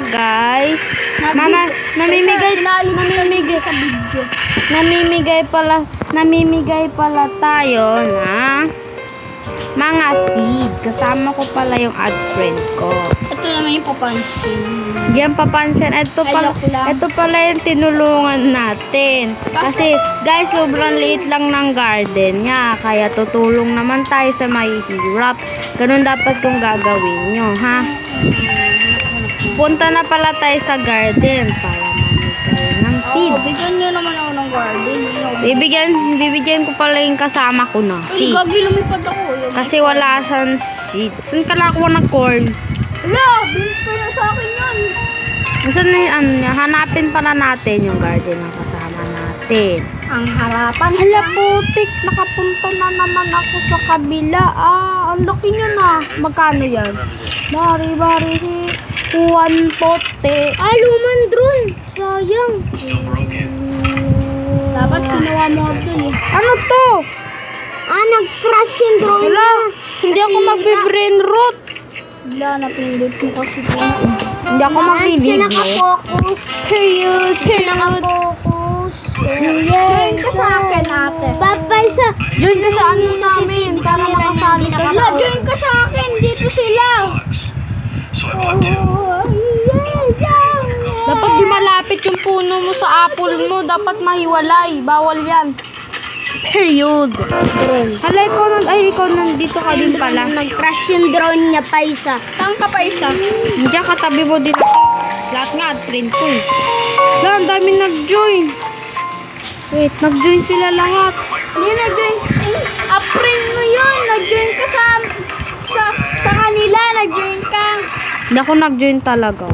guys. Namimigay sa video. Namimigay pala tayo na mga seed. Kasama ko pala yung ad friend ko. Ito naman yung papansin. Diyan papansin. Ito pala yung tinulungan natin. Kasi guys, sobrang liit lang ng garden niya. Kaya tutulong naman tayo sa mahihirap. Ganun dapat kung gagawin nyo, ha? Punta na pala tayo sa garden para mamigay ng seed. Bigyan niyo naman ako ng garden. Bibigyan ko pala yung kasama ko na Ay, seed. gabi lumipad ako. Kasi wala siyang seed. Saan ka nakuha ng corn? Wala, bilis ko na sa akin yan. Saan na yung ano niya? Hanapin pala natin yung garden ng kasama natin. Ang harapan. Hala putik, nakapunta na naman ako sa kabila. Ang laki niya na. Magkano yan? Bari, kuwan pote. Ay, luman drone. Sayang. Dapat kinuha mo ako dun eh. Ano to? Nag-crash yung drone. Hala, hindi ako magbe-brain rot. Wala, napindot mo kasi po. Hindi ako mag-video. Nakapokus. Nakapokus. Join ka sa akin, ate. Babay sa... Join ka sa ano sa amin para makasali ka. Wala, join ka sa akin. Dito sila. Dapat di malapit yung puno mo sa apple mo. Dapat mahiwalay. Bawal yan. Period. Hala, ikaw nandito ka din pala. Nag-crash yung drone niya, Paisa. Saan ka, Paisa? Diyan katabi mo din ako. Lahat nga at print ko eh. Hala, ang dami nag-join. Wait, nag-join sila lahat. Hindi nag-join. April mo yun. Nag-join ka sa kanila. Nag-join ka. Hindi ako nag-join talaga.